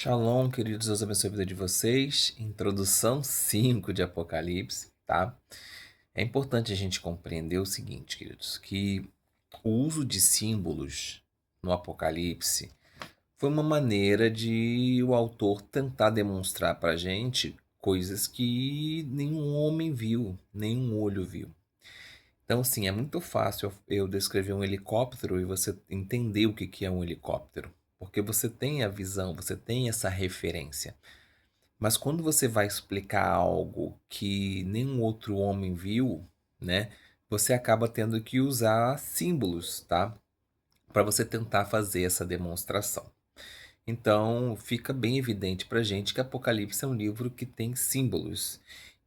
Shalom, queridos, Deus abençoe a vida de vocês. Introdução 5 de Apocalipse, tá? É importante a gente compreender o seguinte, queridos, que o uso de símbolos no Apocalipse foi uma maneira de o autor tentar demonstrar para a gente coisas que nenhum homem viu, nenhum olho viu. Então, assim, é muito fácil eu descrever um helicóptero e você entender o que é um helicóptero, porque você tem a visão, você tem essa referência. Mas quando você vai explicar algo que nenhum outro homem viu, né, você acaba tendo que usar símbolos, tá? Para você tentar fazer essa demonstração. Então, fica bem evidente para a gente que Apocalipse é um livro que tem símbolos.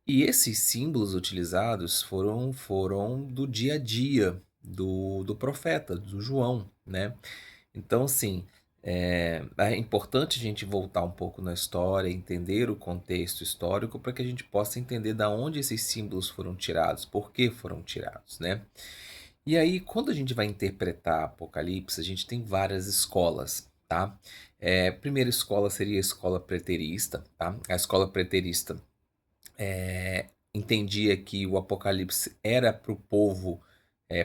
E esses símbolos utilizados foram do dia a dia do profeta, do João, né? Então, assim, é importante a gente voltar um pouco na história, entender o contexto histórico para que a gente possa entender da onde esses símbolos foram tirados, por que foram tirados, né? E aí, quando a gente vai interpretar Apocalipse, a gente tem várias escolas, tá? Primeira escola seria a escola preterista, tá? A escola preterista entendia que o Apocalipse era para o povo,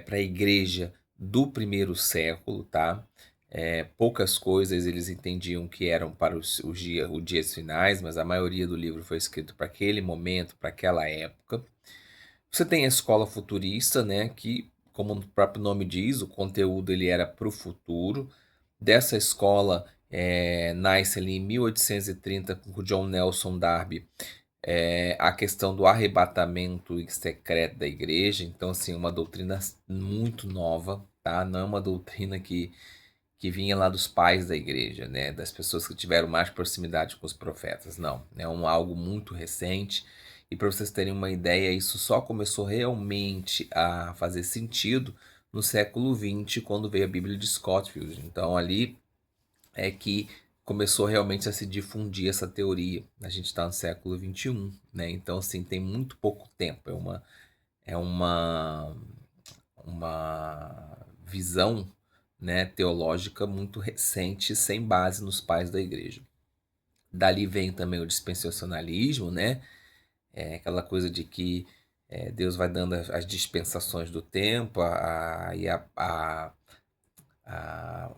para a igreja do primeiro século, tá? Poucas coisas eles entendiam que eram para os dias finais, mas a maioria do livro foi escrito para aquele momento, para aquela época. Você tem a escola futurista, né, que, como o próprio nome diz, o conteúdo ele era para o futuro. Dessa escola nasce ali em 1830 com o John Nelson Darby a questão do arrebatamento secreto da igreja. Então, assim, uma doutrina muito nova, tá? Não é uma doutrina que vinha lá dos pais da igreja, né? Das pessoas que tiveram mais proximidade com os profetas. Não, é algo muito recente. E para vocês terem uma ideia, isso só começou realmente a fazer sentido no século XX, quando veio a Bíblia de Scofield. Então, ali é que começou realmente a se difundir essa teoria. A gente está no século XXI, né? Então, assim, tem muito pouco tempo. É uma visão, né, teológica muito recente, sem base nos pais da igreja. Dali vem também o dispensacionalismo, né? Aquela coisa de que Deus vai dando as dispensações do tempo, a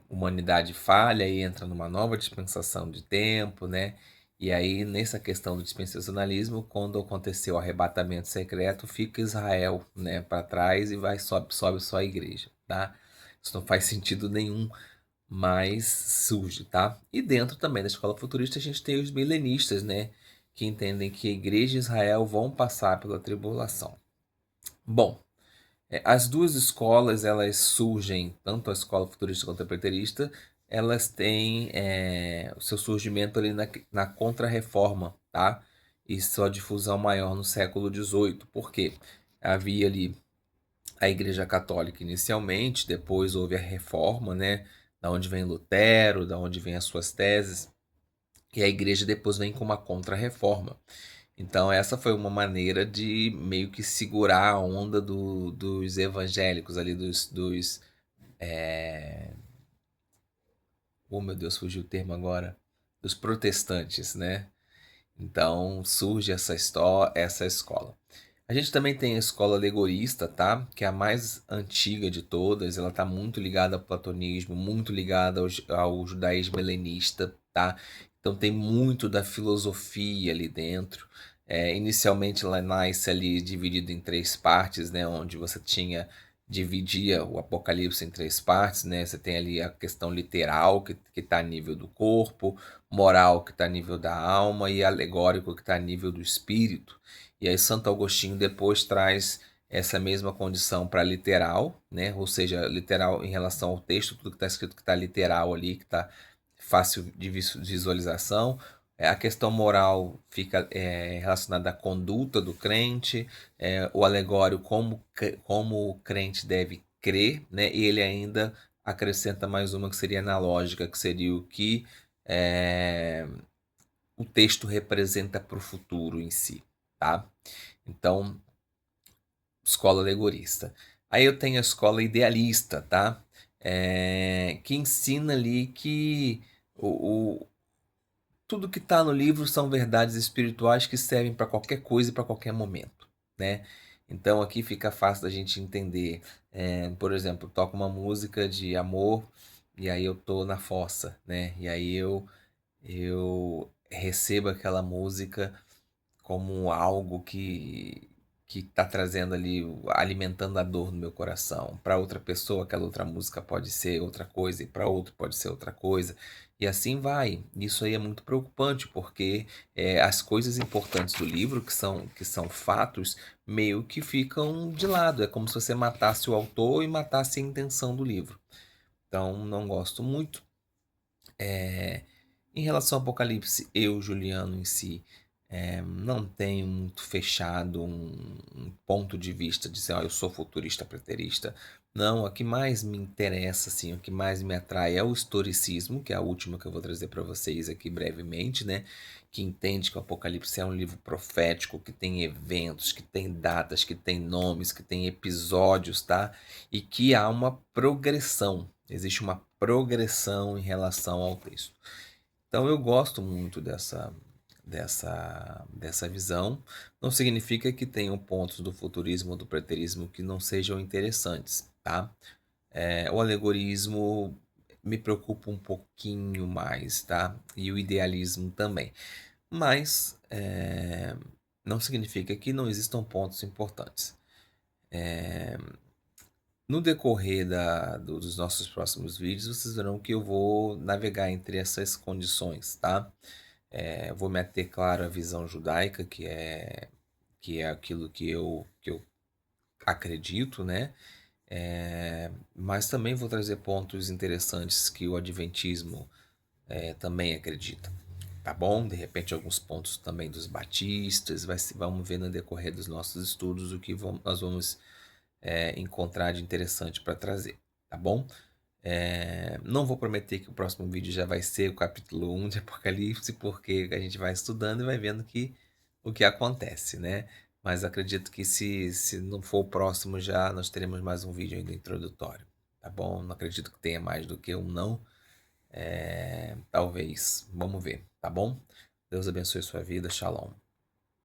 humanidade falha e entra numa nova dispensação de tempo, né? E aí, nessa questão do dispensacionalismo, quando aconteceu o arrebatamento secreto, fica Israel, né, para trás e sobe só a igreja, tá? Isso não faz sentido nenhum, mas surge, tá? E dentro também da escola futurista a gente tem os milenistas, né, que entendem que a igreja e Israel vão passar pela tribulação. Bom, as duas escolas, elas surgem, tanto a escola futurista quanto a preterista, elas têm o seu surgimento ali na Contra-Reforma, tá? E sua difusão maior no século XVIII. Por quê? Havia ali a Igreja Católica inicialmente, depois houve a Reforma, né? Da onde vem Lutero, da onde vem as suas teses, e a Igreja depois vem com uma Contra-Reforma. Então, essa foi uma maneira de meio que segurar a onda dos evangélicos ali, oh meu Deus, fugiu o termo agora. Dos protestantes, né? Então, surge essa escola. A gente também tem a escola alegorista, tá? Que é a mais antiga de todas. Ela está muito ligada ao platonismo, muito ligada ao judaísmo helenista, tá? Então tem muito da filosofia ali dentro. Inicialmente ela nasce ali dividido em três partes, né? Onde você dividia o Apocalipse em três partes, né? Você tem ali a questão literal, que está a nível do corpo, moral, que está a nível da alma, e alegórico, que está a nível do espírito. E aí Santo Agostinho depois traz essa mesma condição para literal, né? Ou seja, literal em relação ao texto, tudo que está escrito que está literal ali, que está fácil de visualização. A questão moral fica relacionada à conduta do crente, o alegório como o crente deve crer, né? E ele ainda acrescenta mais uma que seria analógica, que seria o que o texto representa para o futuro em si, tá? Então, escola alegorista. Aí eu tenho a escola idealista, tá? Que ensina ali que o, tudo que está no livro são verdades espirituais que servem para qualquer coisa e para qualquer momento, né? Então aqui fica fácil da gente entender. Por exemplo, toco uma música de amor e aí eu tô na fossa, né? E aí eu recebo aquela música como algo que tá trazendo ali, alimentando a dor no meu coração. Para outra pessoa, aquela outra música pode ser outra coisa, e para outro pode ser outra coisa. E assim vai. Isso aí é muito preocupante, porque as coisas importantes do livro, que são fatos, meio que ficam de lado. É como se você matasse o autor e matasse a intenção do livro. Então, não gosto muito. É, Em relação ao Apocalipse, eu, Juliano, em si, não tenho muito fechado um ponto de vista de dizer, ó, eu sou futurista, preterista. Não, o que mais me interessa, assim, o que mais me atrai é o historicismo, que é a última que eu vou trazer para vocês aqui brevemente, né? Que entende que o Apocalipse é um livro profético, que tem eventos, que tem datas, que tem nomes, que tem episódios, tá? E que há uma progressão, existe uma progressão em relação ao texto. Então eu gosto muito dessa visão. Não significa que tenham pontos do futurismo ou do preterismo que não sejam interessantes, tá? O alegorismo me preocupa um pouquinho mais, tá? E o idealismo também. Mas não significa que não existam pontos importantes. No decorrer dos nossos próximos vídeos, vocês verão que eu vou navegar entre essas condições, tá? Vou me ater, claro, à visão judaica, que é aquilo que eu acredito, né? Mas também vou trazer pontos interessantes que o adventismo também acredita, tá bom? De repente, alguns pontos também dos batistas, vamos ver no decorrer dos nossos estudos o que nós vamos encontrar de interessante para trazer, tá bom? Não vou prometer que o próximo vídeo já vai ser o capítulo 1 de Apocalipse, porque a gente vai estudando e vai vendo o que acontece, né? Mas acredito que se não for o próximo já, nós teremos mais um vídeo ainda introdutório, tá bom? Não acredito que tenha mais do que um não. Talvez, vamos ver, tá bom? Deus abençoe sua vida, shalom.